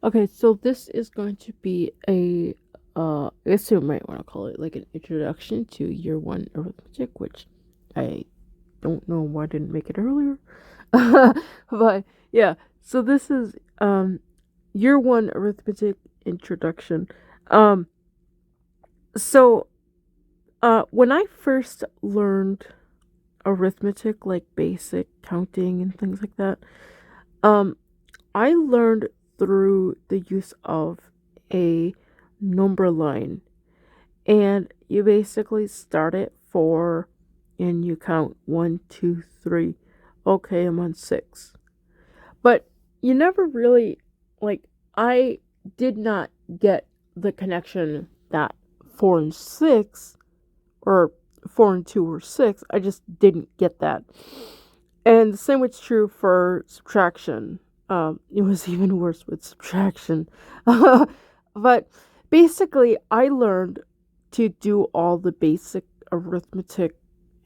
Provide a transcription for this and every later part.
Okay, so this is going to be I guess you might want to call it like an introduction to year one arithmetic, which I don't know why I didn't make it earlier. But yeah, so this is year one arithmetic introduction. Um so when I first learned arithmetic, like basic counting and things like that, um I learned through the use of a number line. And you basically start at 4 and you count 1, 2, 3. Okay, I'm on 6. But you never really, like, I did not get the connection that 4 and 6, or 4 and 2 or 6. I just didn't get that. And the same was true for subtraction. It was even worse with subtraction. But basically, I learned to do all the basic arithmetic,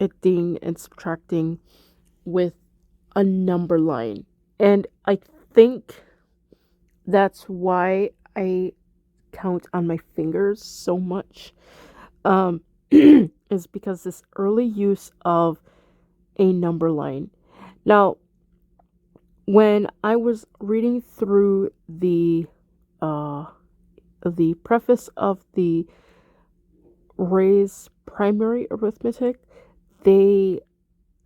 adding and subtracting with a number line. And I think that's why I count on my fingers so much. Um, is because this early use of a number line. Now, when I was reading through uh, the preface of the Ray's primary arithmetic, they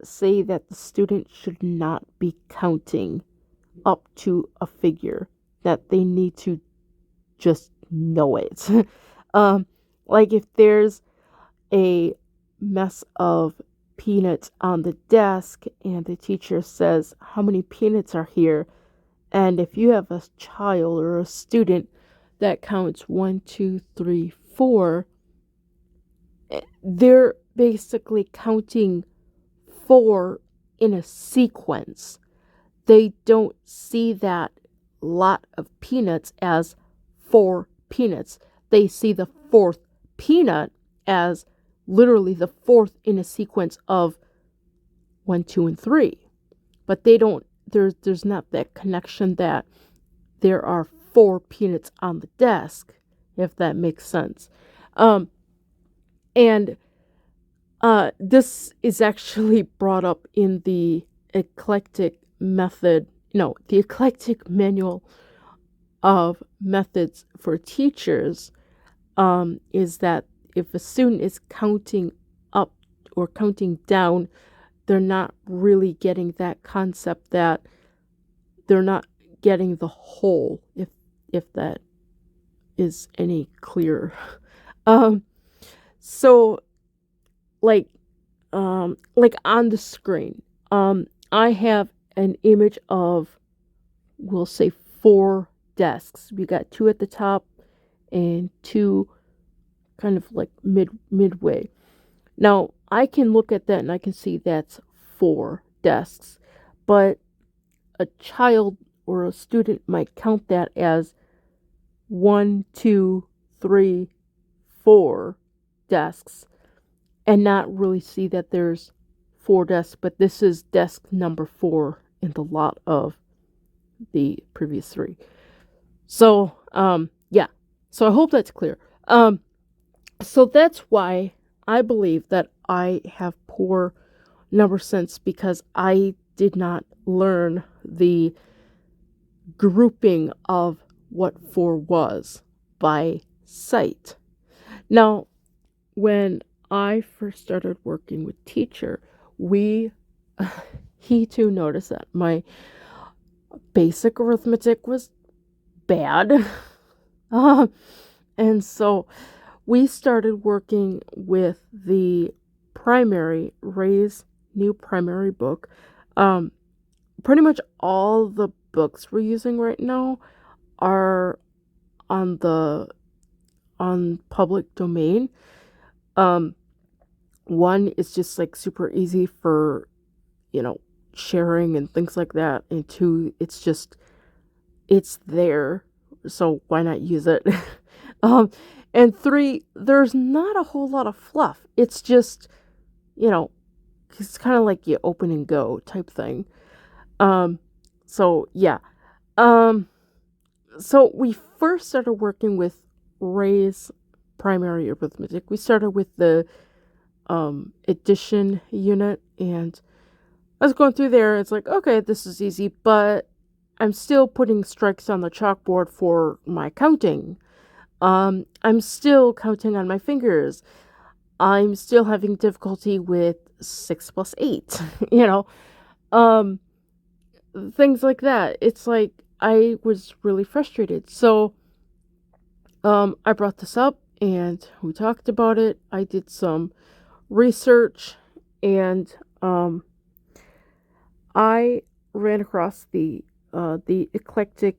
say that the student should not be counting up to a figure, that they need to just know it. um, like if there's a mess of peanuts on the desk and the teacher says, "How many peanuts are here?" And if you have a child or a student that counts 1, 2, 3, 4, they're basically counting 4 in a sequence. They don't see that lot of peanuts as 4 peanuts. They see the fourth peanut as literally the fourth in a sequence of 1, 2, and 3. But they don't, there's not that connection that there are 4 peanuts on the desk, if that makes sense. Um, and this is actually brought up in the eclectic method, no, the eclectic manual of methods for teachers, is that if a student is counting up or counting down, they're not really getting that concept, that they're not getting the whole, if that is any clearer. Um, so like like on the screen, I have an image of, we'll say, 4 desks. We got 2 at the top and 2 kind of like midway. Now I can look at that and I can see that's 4 desks, but a child or a student might count that as 1, 2, 3, 4 desks and not really see that there's 4 desks, but this is desk number 4 in the lot of the previous 3. So, yeah. So I hope that's clear. So that's why I believe that I have poor number sense, because I did not learn the grouping of what 4 was by sight. Now, when I first started working with teacher, he too noticed that my basic arithmetic was bad. And so we started working with the Ray's new primary book. Pretty much all the books we're using right now are on public domain. One is just like super easy for, sharing and things like that. And 2, it's there. So why not use it? um, and 3, there's not a whole lot of fluff. It's just, it's kind of like you open and go type thing. So yeah. Um, So we first started working with Ray's primary arithmetic. We started with the addition unit, and I was going through there. It's like, okay, this is easy, but I'm still putting strikes on the chalkboard for my counting. I'm still counting on my fingers. I'm still having difficulty with 6 plus 8, you know, um, things like that. It's like I was really frustrated. So, I brought this up and we talked about it. I did some research and, I ran across the Eclectic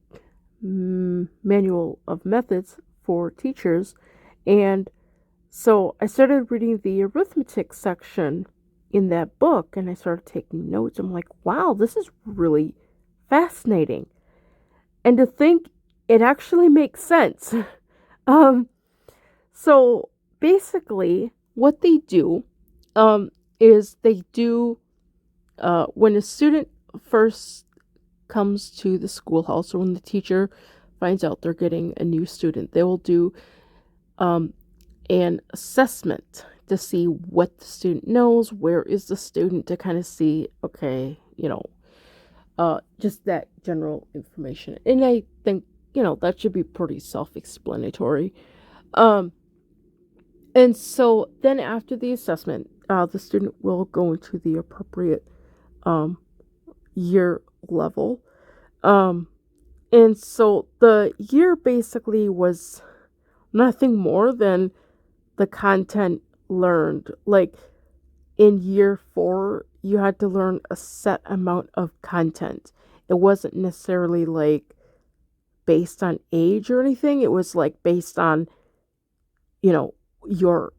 Manual of Methods for Teachers, and so I started reading the arithmetic section in that book, and I started taking notes. I'm like, wow, this is really fascinating, and to think it actually makes sense. um, so basically, what they do, is they do when a student first comes to the schoolhouse, or when the teacher finds out they're getting a new student, they will do um, an assessment to see what the student knows, where is the student, to kind of see, okay, just that general information. And I think, that should be pretty self-explanatory. Um, and so then after the assessment, the student will go into the appropriate um, year level. Um, and so the year basically was nothing more than the content learned. Like in year 4, you had to learn a set amount of content. It wasn't necessarily like based on age or anything. It was like based on, your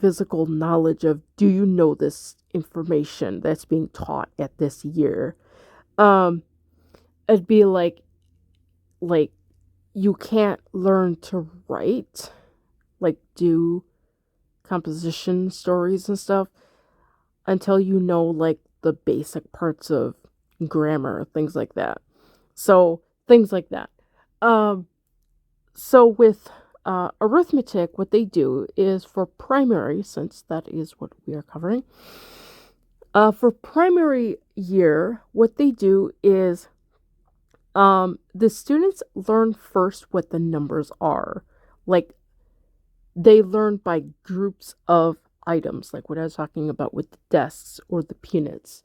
physical knowledge of, do you know this information that's being taught at this year? Um, it'd be like you can't learn to write, like do composition stories and stuff, until you know like the basic parts of grammar, things like that. So things like that. Um, so with arithmetic, what they do is for primary, since that is what we are covering. For primary year, what they do is the students learn first what the numbers are. Like they learn by groups of items, like what I was talking about with the desks or the peanuts.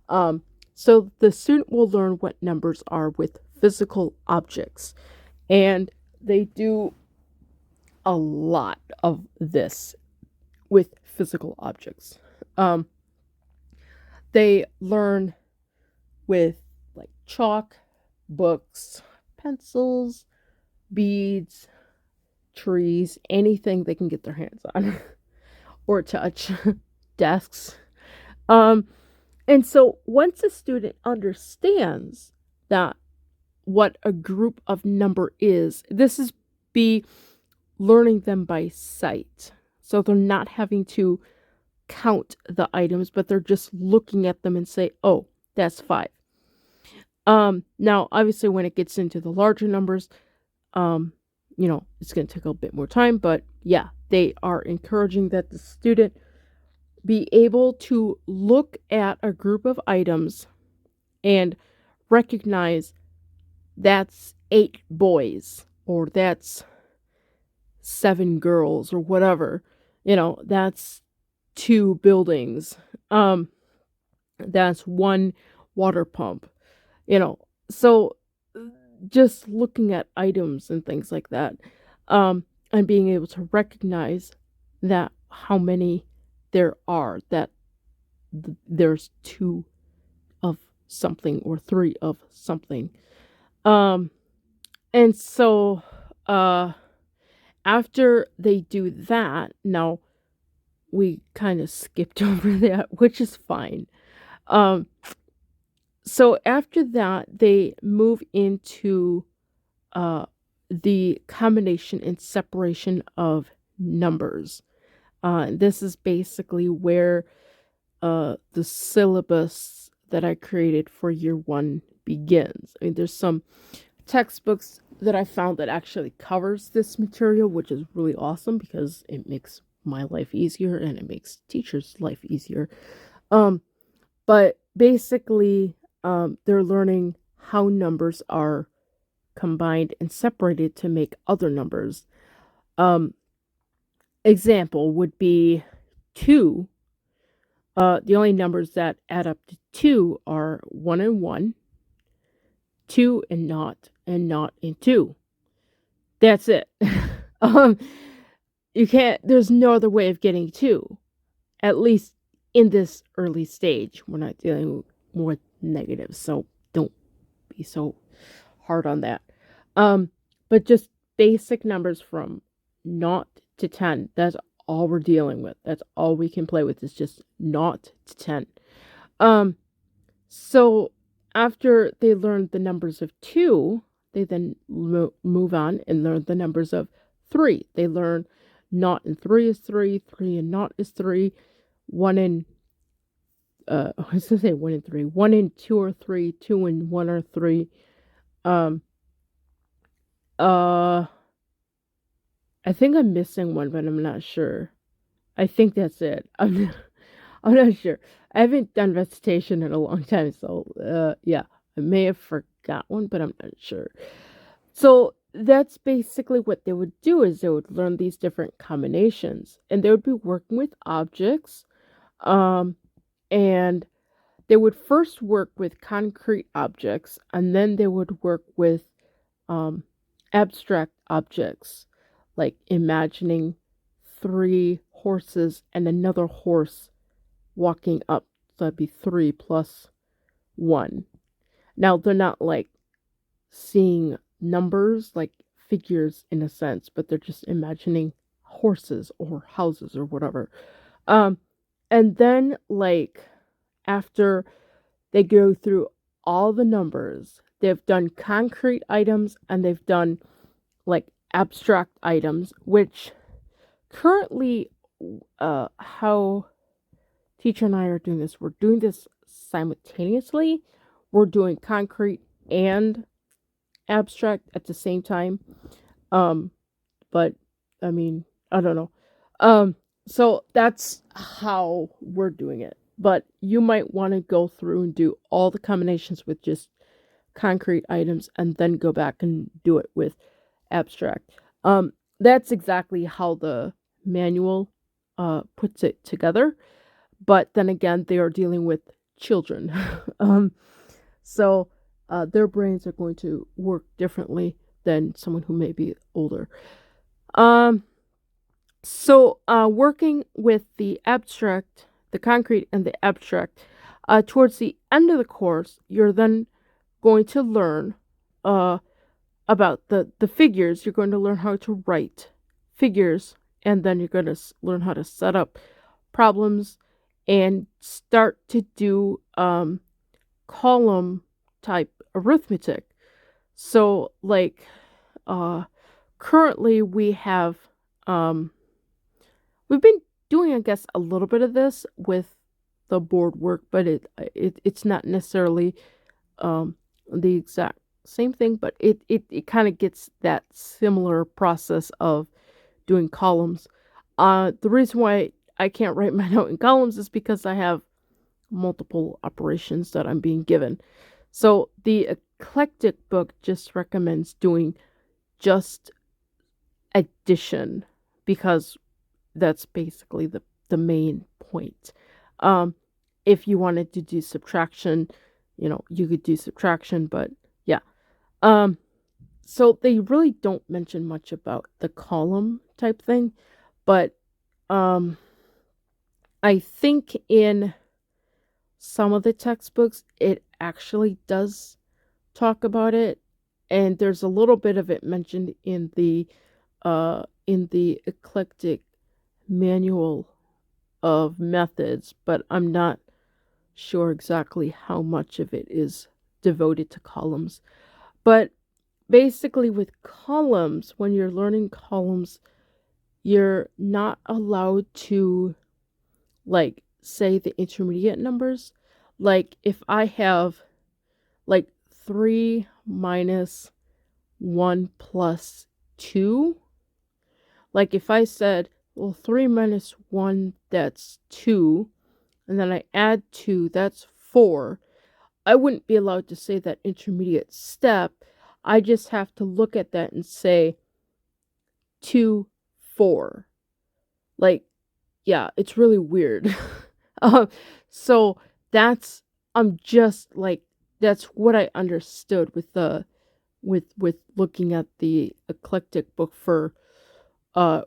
Um, so the student will learn what numbers are with physical objects. And they do a lot of this with physical objects. Um, they learn with like chalk, books, pencils, beads, trees, anything they can get their hands on or touch, desks. Um, and so once a student understands that what a group of number is, this is be learning them by sight. So they're not having to count the items, but they're just looking at them and say, oh, that's 5. Now obviously when it gets into the larger numbers, it's going to take a bit more time, but yeah, they are encouraging that the student be able to look at a group of items and recognize that's 8 boys, or that's 7 girls, or whatever. That's 2 buildings. That's 1 water pump. So just looking at items and things like that, and being able to recognize that how many there are, that there's 2 of something or 3 of something. And so after they do that, now we kind of skipped over that, which is fine. So after that, they move into the combination and separation of numbers. This is basically where the syllabus that I created for year 1 begins. I mean, there's some textbooks that I found that actually covers this material, which is really awesome because it makes my life easier and it makes teachers' life easier. Um, but basically, they're learning how numbers are combined and separated to make other numbers. Um, Example would be 2. The only numbers that add up to 2 are 1 and 1, 2 and not, and 2. That's it. um, you can't, there's no other way of getting 2, at least in this early stage. We're not dealing with negatives, so don't be so hard on that. But just basic numbers from naught to 10. That's all we're dealing with. That's all we can play with is just naught to 10. So after they learn the numbers of 2, they then move on and learn the numbers of 3. They learn naught and 3 is 3, 3 and naught is 3, 1 and I was gonna say 1 and 3, 1 and 2 are 3, 2 and 1 are 3. Um, uh, I think I'm missing one, but I'm not sure. I think that's it. I'm not sure. I haven't done recitation in a long time, so yeah, I may have forgot one, but I'm not sure. So that's basically what they would do is they would learn these different combinations, and they would be working with objects, and they would first work with concrete objects, and then they would work with um, abstract objects, like imagining 3 horses and another horse walking up. So that'd be 3 plus 1. Now, they're not like seeing numbers, like figures in a sense, but they're just imagining horses or houses or whatever. Um, and then, like, after they go through all the numbers, they've done concrete items and they've done like abstract items, which currently, how teacher and I are doing this, we're doing this simultaneously. We're doing concrete and abstract at the same time. Um, but I mean, I don't know. So that's how we're doing it. But you might want to go through and do all the combinations with just concrete items and then go back and do it with abstract. That's exactly how the manual puts it together. But then again, they are dealing with children. um, so their brains are going to work differently than someone who may be older. Um, working with the abstract, the concrete and the abstract, towards the end of the course, you're then going to learn uh, about the figures. You're going to learn how to write figures, and then you're going to learn how to set up problems and start to do column type arithmetic. So, like, currently we've been doing, I guess, a little bit of this with the board work, but it's not necessarily the exact same thing, but it kind of gets that similar process of doing columns. The reason why I can't write my note in columns is because I have multiple operations that I'm being given. So the Eclectic book just recommends doing just addition because that's basically the main point. If you wanted to do subtraction, you could do subtraction, but yeah. So they really don't mention much about the column type thing, but I think in some of the textbooks it actually does talk about it, and there's a little bit of it mentioned in the Eclectic manual of methods, but I'm not sure exactly how much of it is devoted to columns. But basically with columns, when you're learning columns, you're not allowed to like say the intermediate numbers. Like if I have like 3 minus 1 plus 2. Like if I said, well, 3 minus 1, that's 2, and then I add 2, that's 4, I wouldn't be allowed to say that intermediate step. I just have to look at that and say 2, 4. Like, yeah, it's really weird. uh, so that's, I'm just like, that's what I understood with the with looking at the eclectic book for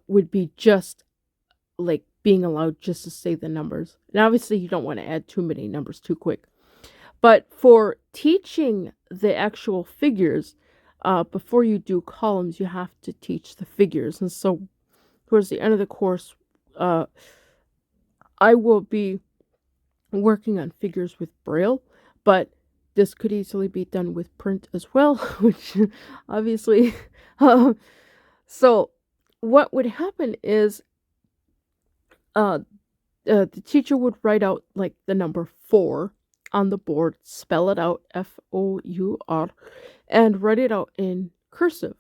would be just like being allowed just to say the numbers. And obviously you don't want to add too many numbers too quick. But for teaching the actual figures, before you do columns, you have to teach the figures. And so towards the end of the course, I will be working on figures with Braille, but this could easily be done with print as well, which obviously. So what would happen is the teacher would write out like the number 4 on the board, spell it out, Four, and write it out in cursive.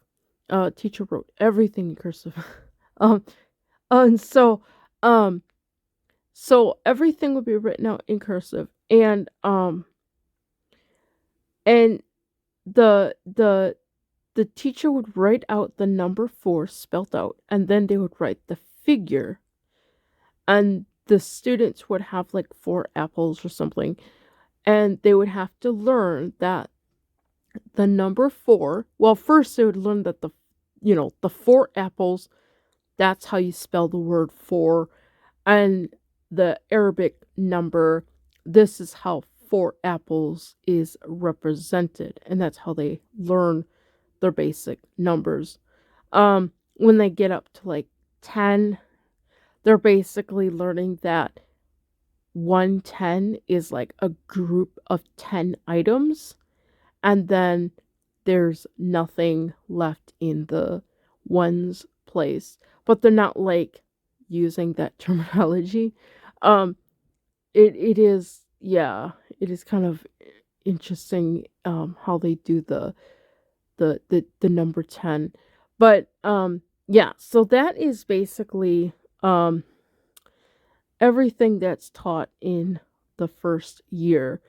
Teacher wrote everything in cursive. um, and um, so everything would be written out in cursive, and the teacher would write out the number 4 spelled out, and then they would write the figure, and the students would have like 4 apples or something, and they would have to learn that the number 4, well, first they would learn that the 4 apples, that's how you spell the word for, and the Arabic number, this is how 4 apples is represented, and that's how they learn their basic numbers. When they get up to like 10, they're basically learning that 110 is like a group of 10 items, and then there's nothing left in the ones place. But they're not like using that terminology. Um, it is, yeah, it is kind of interesting how they do the number 10. But yeah, so that is basically everything that's taught in the first year.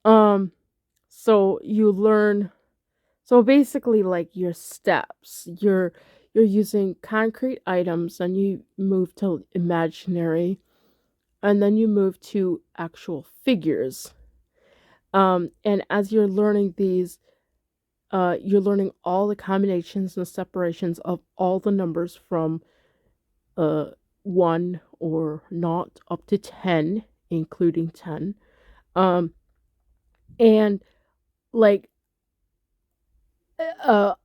So you learn, so basically like your steps. You're using concrete items, and you move to imaginary, and then you move to actual figures. And as you're learning these, you're learning all the combinations and separations of all the numbers from 1 or not up to 10, including 10. And like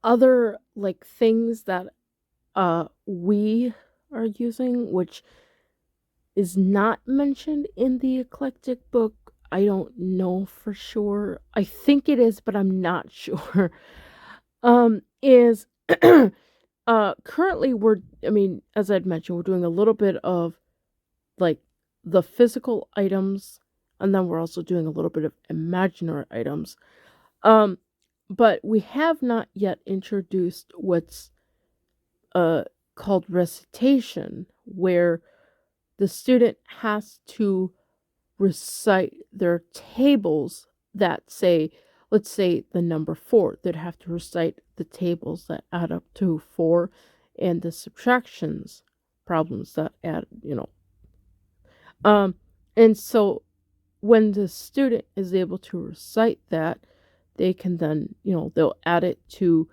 other like things that we are using, which is not mentioned in the eclectic book. I don't know for sure. I think it is, but I'm not sure. Is currently as I'd mentioned, we're doing a little bit of like the physical items, and then we're also doing a little bit of imaginary items. But we have not yet introduced what's called recitation, where the student has to recite their tables that say, let's say the number 4, they'd have to recite the tables that add up to 4, and the subtractions problems that add. And so when the student is able to recite that, they can then, they'll add it to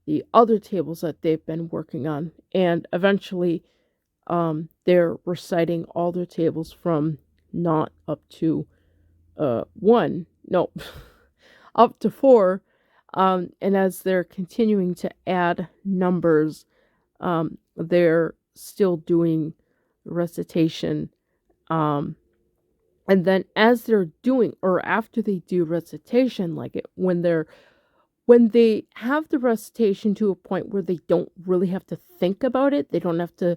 the other tables that they've been working on, and eventually they're reciting all their tables from not up to 1, no, up to 4. And as they're continuing to add numbers, they're still doing recitation. And then as they're doing, or after they do recitation, when they have the recitation to a point where they don't really have to think about it, they don't have to,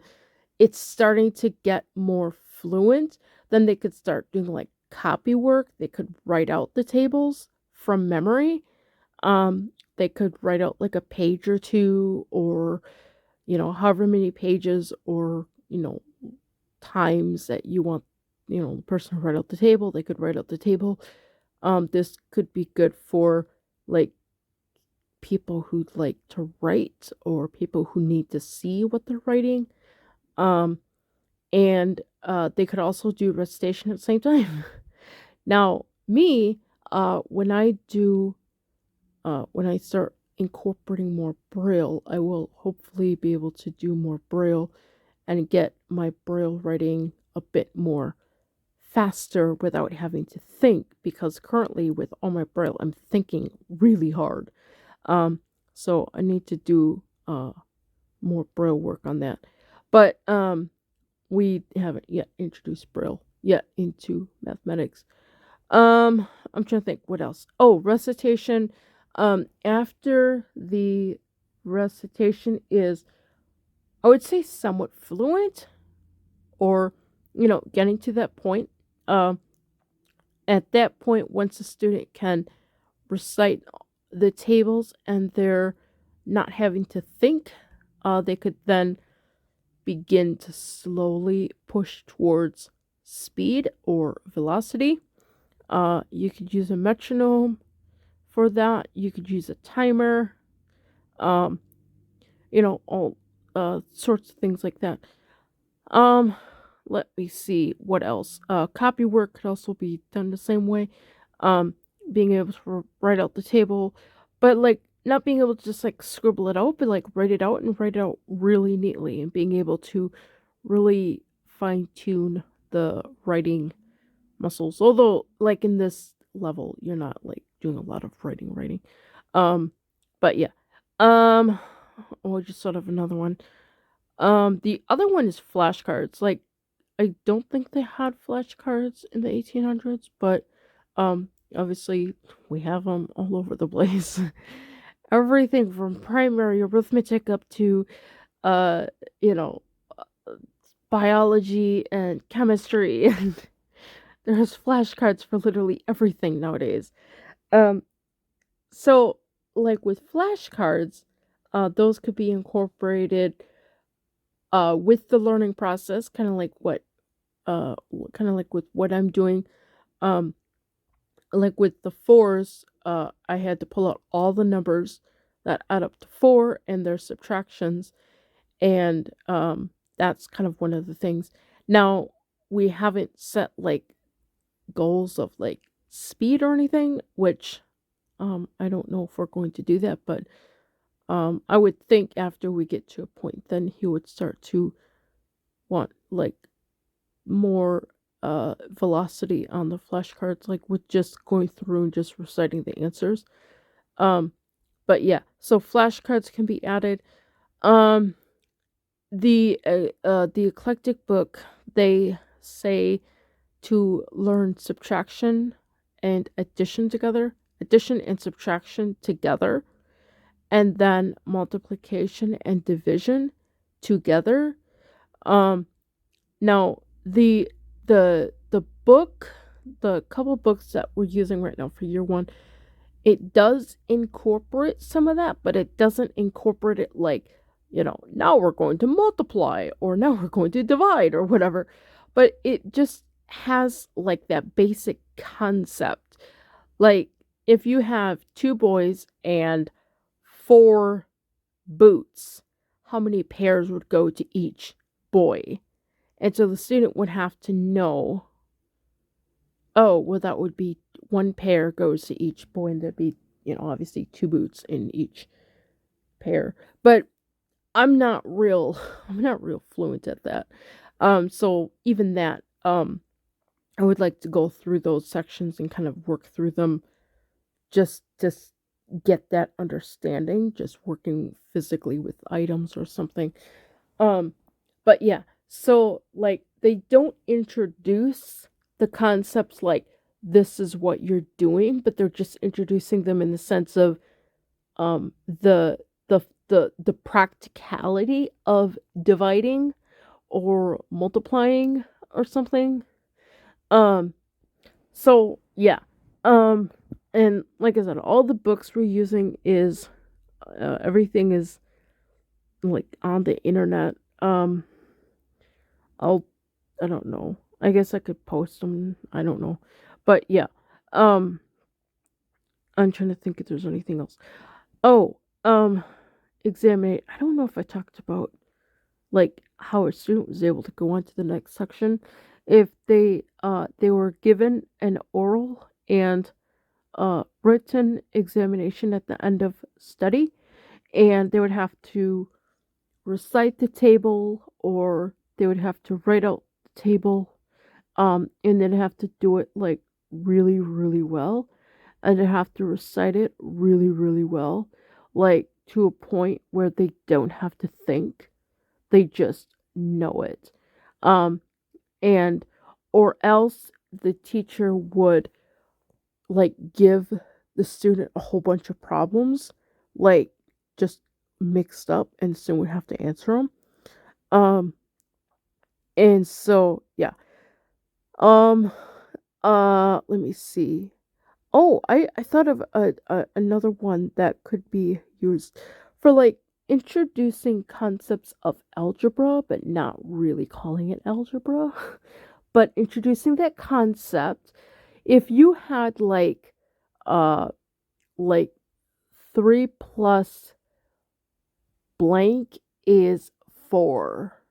it's starting to get more fluent, then they could start doing like copy work. They could write out the tables from memory. They could write out like a page or two, or however many pages, or times that you want the person to write out the table. They could write out the table. This could be good for like people who like to write, or people who need to see what they're writing. Um, and they could also do recitation at the same time. Now, me, when when I start incorporating more Braille, I will hopefully be able to do more Braille and get my Braille writing a bit more faster without having to think, because currently with all my Braille, I'm thinking really hard. Um, so I need to do more Braille work on that. But we haven't yet introduced Braille yet into mathematics. I'm trying to think what else. Oh, recitation. After the recitation is, I would say, somewhat fluent, or getting to that point. Um, at that point, once a student can recite the tables and they're not having to think, they could then begin to slowly push towards speed or velocity. You could use a metronome for that. You could use a timer. Um, all sorts of things like that. Um, Let me see what else. Copy work could also be done the same way. Um, Being able to write out the table, but like not being able to just like scribble it out, but like write it out and write it out really neatly, and being able to really fine tune the writing muscles. Although, like in this level, you're not like doing a lot of writing. Um, but yeah. Um, or just sort of another one. The other one is flashcards. Like, I don't think they had flashcards in the 1800s, but obviously we have them all over the place. Everything from primary arithmetic up to uh, you know, biology and chemistry, and there's flashcards for literally everything nowadays. Um, so like with flashcards, those could be incorporated with the learning process, kind of like with what I'm doing. Um, like with the fours, I had to pull out all the numbers that add up to four and their subtractions, and that's kind of one of the things. Now, we haven't set like goals of like speed or anything, which I don't know if we're going to do that, but I would think after we get to a point, then he would start to want like more velocity on the flashcards, like with just going through and just reciting the answers. Um, but yeah, so flashcards can be added. Um, the Eclectic book, they say to learn subtraction and addition and subtraction together, and then multiplication and division together. Um, Now, the book, the couple books that we're using right now for year one, it does incorporate some of that, but it doesn't incorporate it like, now we're going to multiply, or now we're going to divide, or whatever. But it just has like that basic concept. Like, if you have two boys and four boots, how many pairs would go to each boy? And so the student would have to know, oh, well, that would be one pair goes to each boy, and there'd be, obviously two boots in each pair. But I'm not real, I'm not real fluent at that. So even that, I would like to go through those sections and kind of work through them, just get that understanding, just working physically with items or something. Um, but yeah, so like they don't introduce the concepts like this is what you're doing, but they're just introducing them in the sense of the the practicality of dividing or multiplying or something. Um so yeah. Um And like I said, all the books we're using is everything is like on the internet. I'll I don't know. I guess I could post them. I don't know. But yeah. Um I'm trying to think if there's anything else. Oh, examinate. I don't know if I talked about like how a student was able to go on to the next section if they were given an oral and written examination at the end of study, and they would have to recite the table or they would have to write out the table, and then have to do it like really, really well, and they have to recite it really, really well, like to a point where they don't have to think, they just know it. Um, and or else the teacher would like give the student a whole bunch of problems, like just mixed up, and so we have to answer them. Um, and so yeah. Um, let me see. Oh, I thought of another one that could be used for like introducing concepts of algebra, but not really calling it algebra, but introducing that concept. If you had uh like 3 plus blank is 4,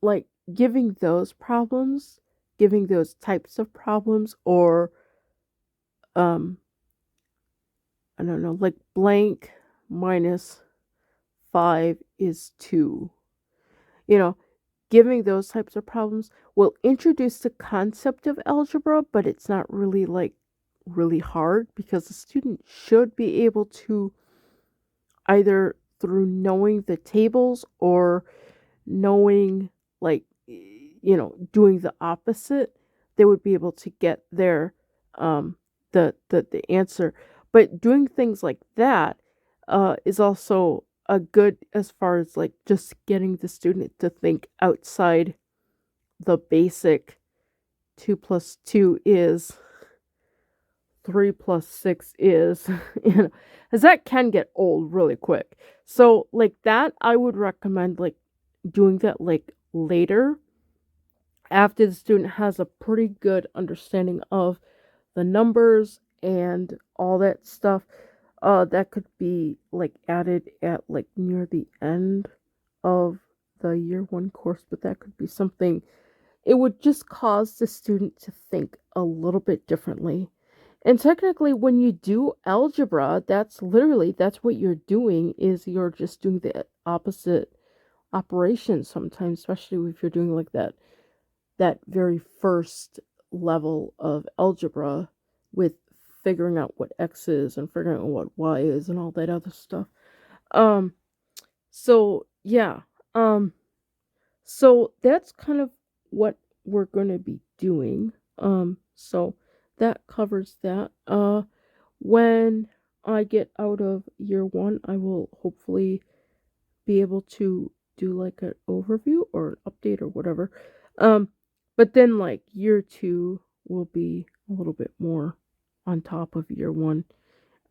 like giving those problems, giving those types of problems, or um I don't know, like blank minus 5 is 2. You know, giving those types of problems will introduce the concept of algebra, but it's not really like really hard because the student should be able to either through knowing the tables or knowing like doing the opposite, they would be able to get their the answer. But doing things like that is also a good as far as like just getting the student to think outside the basic 2 plus 2 is 3 plus 6 is, as that can get old really quick. So, like that, I would recommend like doing that like later after the student has a pretty good understanding of the numbers and all that stuff. That could be like added at like near the end of the year one course, but that could be something, it would just cause the student to think a little bit differently. And technically when you do algebra, that's what you're doing, is you're just doing the opposite operation sometimes, especially if you're doing like that very first level of algebra with figuring out what x is and figuring out what y is and all that other stuff. Um so yeah. Um so that's kind of what we're going to be doing. So that covers that. When I get out of year 1, I will hopefully be able to do like an overview or an update or whatever. Um, but then like year 2 will be a little bit more on top of year 1,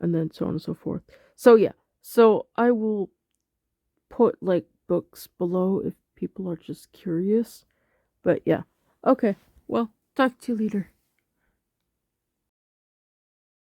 and then so on and so forth. So yeah, so I will put like books below if people are just curious. But yeah, okay. Well, talk to you later.